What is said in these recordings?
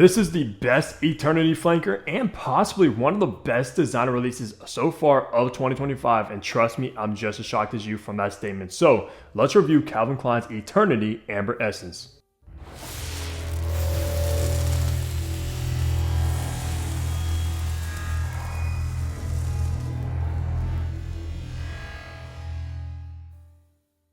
This is the best eternity flanker and possibly one of the best designer releases so far of 2025. And trust me, I'm just as shocked as you from that statement. So let's review Calvin Klein's Eternity Amber Essence.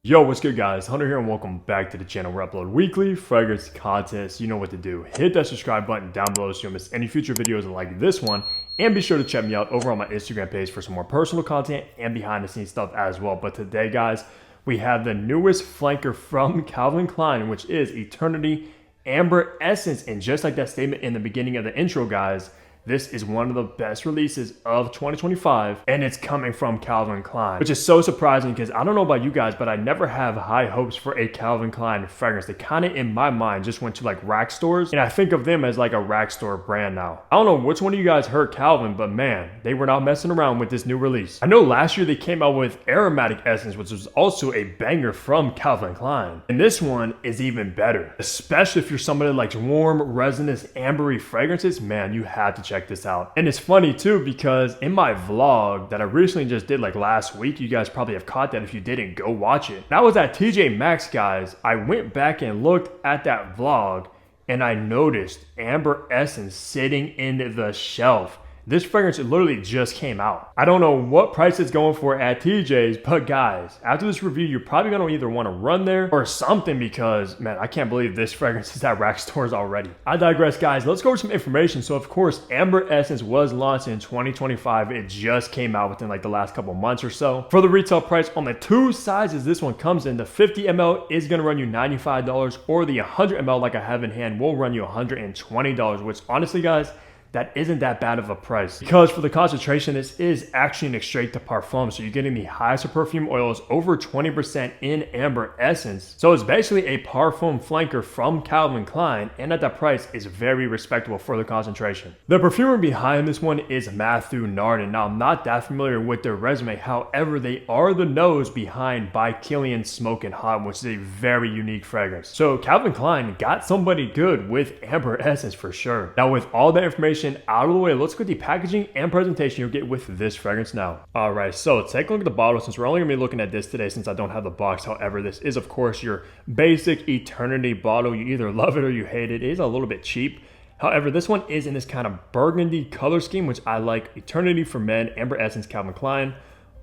Yo, what's good guys? Hunter here and welcome back to the channel where I upload weekly fragrance content. So you know what to do. Hit that subscribe button down below so you don't miss any future videos like this one. And be sure to check me out over on my Instagram page for some more personal content and behind the scenes stuff as well. But today guys, we have the newest flanker from Calvin Klein, which is Eternity Amber Essence. And just like that statement in the beginning of the intro guys, this is one of the best releases of 2025 and it's coming from Calvin Klein, which is so surprising because I don't know about you guys, but I never have high hopes for a Calvin Klein fragrance. They kind of in my mind just went to like rack stores and I think of them as like a rack store brand now. I don't know which one of you guys heard Calvin, but man, they were not messing around with this new release. I know last year they came out with Aromatic Essence, which was also a banger from Calvin Klein. And this one is even better, especially if you're somebody that likes warm, resinous, ambery fragrances. Man, you had to check this out. And it's funny too because in my vlog that I recently just did like last week, you guys probably have caught that. If you didn't, go watch it. That was at TJ Maxx guys. I went back and looked at that vlog and I noticed Amber Essence sitting in the shelf. This fragrance literally just came out. I don't know what price it's going for at TJ's, but guys, after this review, you're probably gonna either wanna run there or something because, man, I can't believe this fragrance is at rack stores already. I digress, guys. Let's go over some information. So, of course, Amber Essence was launched in 2025. It just came out within like the last couple months or so. For the retail price on the two sizes this one comes in, the 50 ml is gonna run you $95 or the 100 ml like I have in hand will run you $120, which honestly, guys, that isn't that bad of a price because for the concentration, this is actually an extrait to parfum. So you're getting the highest of perfume oils, over 20% in Amber Essence. So it's basically a parfum flanker from Calvin Klein, and at that price is very respectable for the concentration. The perfumer behind this one is Matthew Narden. Now, I'm not that familiar with their resume. However, they are the nose behind By Kilian Smokin' Hot, which is a very unique fragrance. So Calvin Klein got somebody good with Amber Essence for sure. Now, with all that information out of the way, let's go to the packaging and presentation you'll get with this fragrance now. All right, so take a look at the bottle since we're only gonna be looking at this today since I don't have the box. However, this is of course your basic Eternity bottle. You either love it or you hate it. It is a little bit cheap. However, this one is in this kind of burgundy color scheme, which I like. Eternity for Men, Amber Essence, Calvin Klein.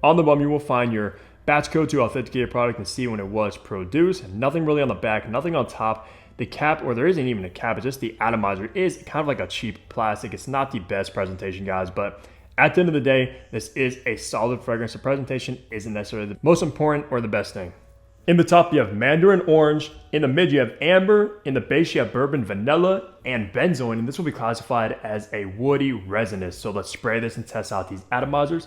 On the bottom, you will find your batch code to authenticate a product and see when it was produced. Nothing really on the back, nothing on top. The cap, or there isn't even a cap, it's just the atomizer, is kind of like a cheap plastic. It's not the best presentation, guys, but at the end of the day, this is a solid fragrance. The presentation isn't necessarily the most important or the best thing. In the top, you have Mandarin Orange. In the mid, you have Amber. In the base, you have Bourbon Vanilla and Benzoin, and this will be classified as a woody resinous. So let's spray this and test out these atomizers.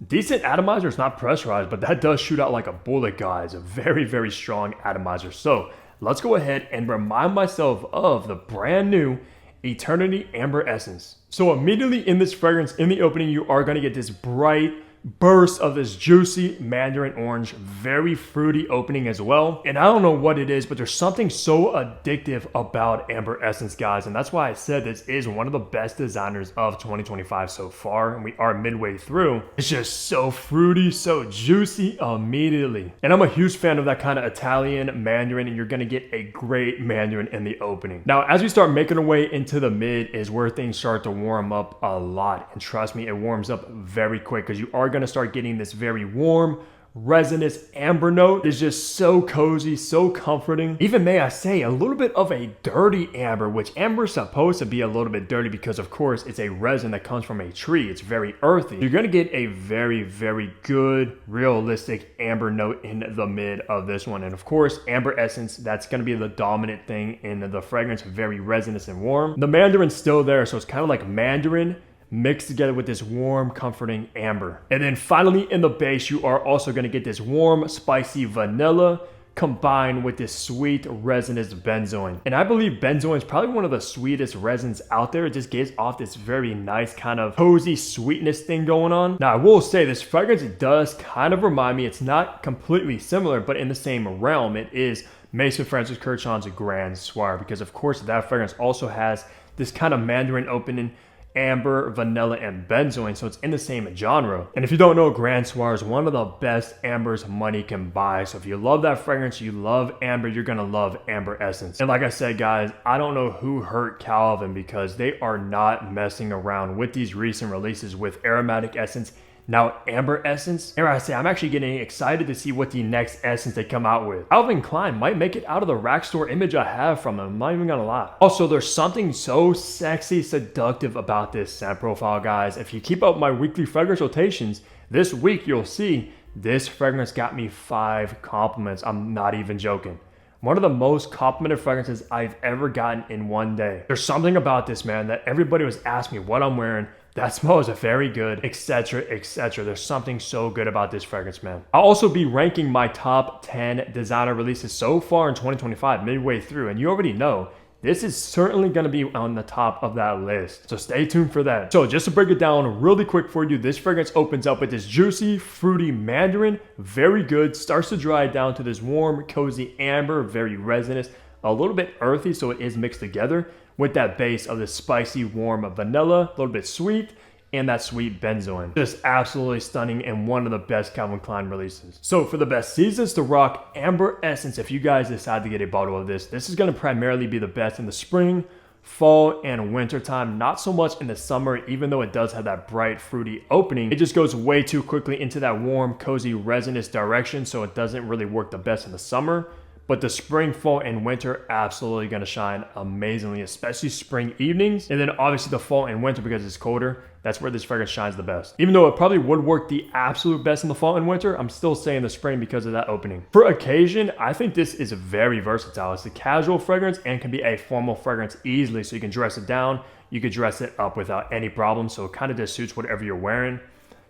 Decent atomizer. It's not pressurized, but that does shoot out like a bullet, guys. A very, very strong atomizer. So let's go ahead and remind myself of the brand new Eternity Amber Essence. So immediately in this fragrance, in the opening, you are going to get this bright burst of this juicy Mandarin Orange, very fruity opening as well. And I don't know what it is, but there's something so addictive about Amber Essence, guys. And that's why I said this is one of the best designers of 2025 so far. And we are midway through. It's just so fruity, so juicy immediately. And I'm a huge fan of that kind of Italian Mandarin, and you're going to get a great Mandarin in the opening. Now, as we start making our way into the mid is where things start to warm up a lot. And trust me, it warms up very quick because you are going to start getting this very warm, resinous amber note. It's just so cozy, so comforting. Even may I say a little bit of a dirty amber, which amber is supposed to be a little bit dirty because of course it's a resin that comes from a tree. It's very earthy. You're going to get a very, very good, realistic amber note in the mid of this one. And of course, Amber Essence, that's going to be the dominant thing in the fragrance, very resinous and warm. The Mandarin's still there, so it's kind of like Mandarin mixed together with this warm, comforting amber. And then finally in the base, you are also going to get this warm, spicy vanilla combined with this sweet resinous benzoin. And I believe benzoin is probably one of the sweetest resins out there. It just gives off this very nice kind of cozy sweetness thing going on. Now I will say this fragrance does kind of remind me, it's not completely similar, but in the same realm. It is Mason Francis Kurkdjian's Grand Soir, because of course that fragrance also has this kind of mandarin opening, amber, vanilla, and benzoin, so it's in the same genre. And if you don't know, Grand Soir is one of the best ambers money can buy. So if you love that fragrance, you love amber, you're gonna love Amber Essence. And like I said, guys, I don't know who hurt Calvin, because they are not messing around with these recent releases with aromatic essence, now Amber Essence. And I say, I'm actually getting excited to see what the next essence they come out with. Calvin Klein might make it out of the rack store image I have from them, I'm not even gonna lie. Also, there's something so sexy, seductive about this scent profile, guys. If you keep up my weekly fragrance rotations, this week you'll see this fragrance got me 5 compliments. I'm not even joking. One of the most complimented fragrances I've ever gotten in one day. There's something about this, man, that everybody was asking me what I'm wearing. That smells very good, etc, etc. There's something so good about this fragrance, man. I'll also be ranking my top 10 designer releases so far in 2025, midway through, and you already know this is certainly going to be on the top of that list. So stay tuned for that. So just to break it down really quick for you, this fragrance opens up with this juicy, fruity mandarin, very good, starts to dry down to this warm, cozy amber, very resinous, a little bit earthy, so it is mixed together with that base of the spicy, warm vanilla, a little bit sweet, and that sweet benzoin. Just absolutely stunning and one of the best Calvin Klein releases. So for the best seasons to rock Amber Essence, if you guys decide to get a bottle of this is going to primarily be the best in the spring, fall, and winter time. Not so much in the summer, even though it does have that bright, fruity opening. It just goes way too quickly into that warm, cozy, resinous direction, so it doesn't really work the best in the summer. But the spring, fall, and winter absolutely going to shine amazingly, especially spring evenings. And then obviously the fall and winter, because it's colder, that's where this fragrance shines the best. Even though it probably would work the absolute best in the fall and winter, I'm still saying the spring because of that opening. For occasion, I think this is very versatile. It's a casual fragrance and can be a formal fragrance easily. So you can dress it down, you could dress it up without any problem. So it kind of just suits whatever you're wearing.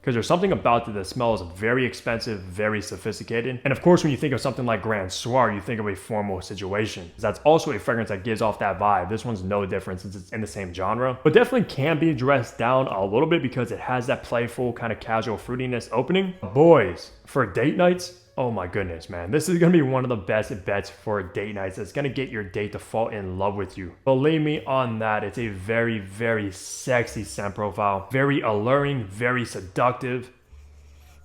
Because there's something about it that smells very expensive, very sophisticated. And of course, when you think of something like Grand Soir, you think of a formal situation. That's also a fragrance that gives off that vibe. This one's no different since it's in the same genre, but definitely can be dressed down a little bit because it has that playful kind of casual fruitiness opening. Boys, for date nights, oh my goodness, man. This is going to be one of the best bets for date nights. It's going to get your date to fall in love with you. Believe me on that. It's a very, very sexy scent profile. Very alluring, very seductive.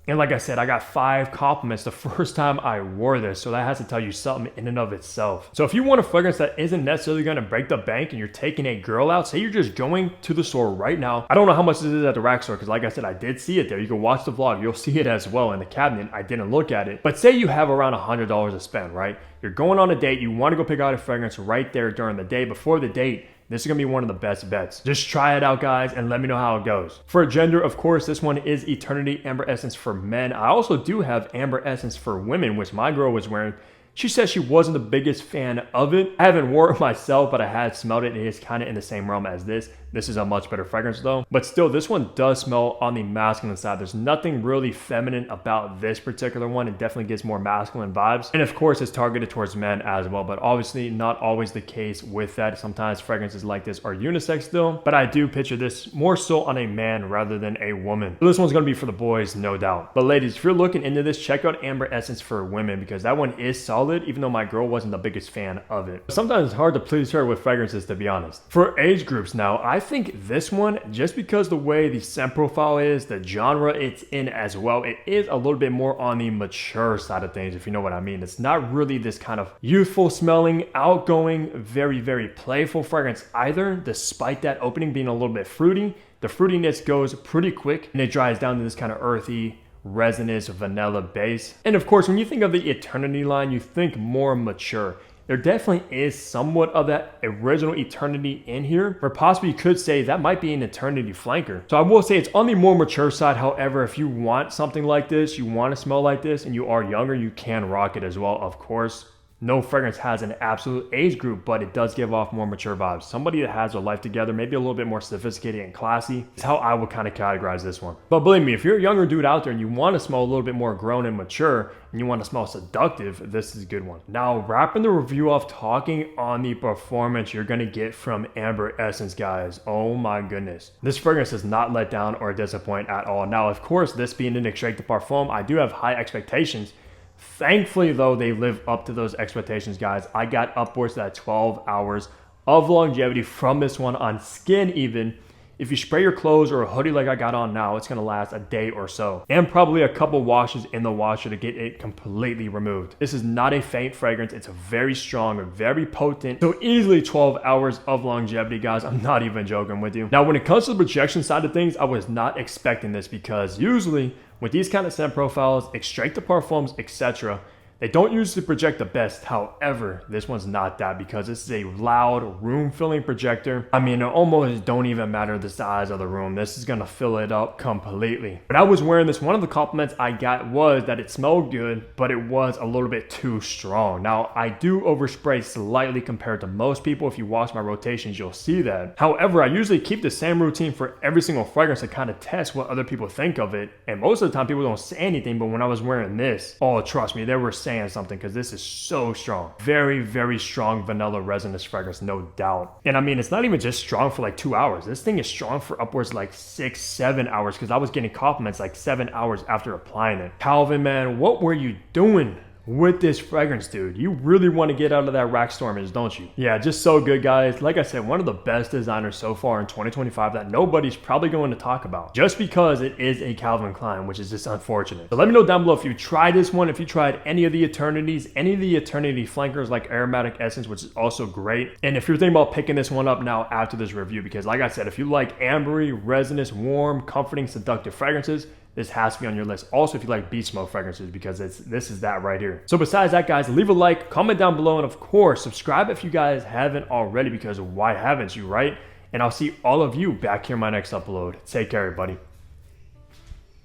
And like I said, I got 5 compliments the first time I wore this, so that has to tell you something in and of itself. So if you want a fragrance that isn't necessarily going to break the bank and you're taking a girl out, say you're just going to the store right now. I don't know how much this is at the rack store because like I said, I did see it there. You can watch the vlog. You'll see it as well in the cabinet. I didn't look at it. But say you have around $100 to spend, right? You're going on a date. You want to go pick out a fragrance right there during the day before the date. This is going to be one of the best bets. Just try it out, guys, and let me know how it goes. For gender, of course, this one is Eternity Amber Essence for men. I also do have Amber Essence for women, which my girl was wearing. She said she wasn't the biggest fan of it. I haven't worn it myself, but I had smelled it. It is kind of in the same realm as this. This is a much better fragrance though. But still, this one does smell on the masculine side. There's nothing really feminine about this particular one. It definitely gives more masculine vibes. And of course, it's targeted towards men as well. But obviously, not always the case with that. Sometimes fragrances like this are unisex still. But I do picture this more so on a man rather than a woman. So this one's going to be for the boys, no doubt. But ladies, if you're looking into this, check out Amber Essence for women because that one is solid, even though my girl wasn't the biggest fan of it. Sometimes it's hard to please her with fragrances, to be honest. For age groups now, I think this one, just because the way the scent profile is, the genre it's in as well, it is a little bit more on the mature side of things, if you know what I mean. It's not really this kind of youthful smelling, outgoing, very, very playful fragrance either, despite that opening being a little bit fruity. The fruitiness goes pretty quick and it dries down to this kind of earthy, resinous vanilla base. And of course, when you think of the Eternity line, you think more mature. There definitely is somewhat of that original Eternity in here, or possibly you could say that might be an Eternity flanker. So I will say it's on the more mature side. However, if you want something like this, you want to smell like this, and you are younger, you can rock it as well, of course. No fragrance has an absolute age group, but it does give off more mature vibes. Somebody that has their life together, maybe a little bit more sophisticated and classy, is how I would kind of categorize this one. But believe me, if you're a younger dude out there and you want to smell a little bit more grown and mature, and you want to smell seductive, this is a good one. Now, wrapping the review off, talking on the performance you're going to get from Amber Essence, guys. Oh my goodness. This fragrance does not let down or disappoint at all. Now, of course, this being an extrait de parfum, I do have high expectations. Thankfully though, they live up to those expectations, guys. I got upwards to that 12 hours of longevity from this one on skin even. If you spray your clothes or a hoodie like I got on now, it's going to last a day or so. And probably a couple washes in the washer to get it completely removed. This is not a faint fragrance. It's very strong, very potent. So easily 12 hours of longevity, guys. I'm not even joking with you. Now, when it comes to the projection side of things, I was not expecting this because usually with these kind of scent profiles, extract the parfums, etc., they don't usually project the best. However, this one's not that because this is a loud room-filling projector. I mean, it almost don't even matter the size of the room. This is gonna fill it up completely. When I was wearing this, one of the compliments I got was that it smelled good, but it was a little bit too strong. Now, I do overspray slightly compared to most people. If you watch my rotations, you'll see that. However, I usually keep the same routine for every single fragrance to kind of test what other people think of it. And most of the time, people don't say anything, but when I was wearing this, oh, trust me, they were saying something because this is so strong. Very, very strong vanilla resinous fragrance, no doubt. And I mean, it's not even just strong for like 2 hours. This thing is strong for upwards like 6-7 hours because I was getting compliments like 7 hours after applying it. Calvin, man, what were you doing with this fragrance, dude? You really want to get out of that rack stormage, don't you? Yeah, just so good, guys. Like I said, one of the best designers so far in 2025 that nobody's probably going to talk about just because it is a Calvin Klein, which is just unfortunate. So let me know down below if you tried this one, if you tried any of the Eternities, any of the Eternity flankers like Aromatic Essence, which is also great. And if you're thinking about picking this one up now after this review, because like I said, if you like ambery, resinous, warm, comforting, seductive fragrances, this has to be on your list. Also, if you like beach smoke fragrances, because this is that right here. So besides that, guys, leave a like, comment down below, and of course, subscribe if you guys haven't already, because why haven't you, right? And I'll see all of you back here in my next upload. Take care, everybody.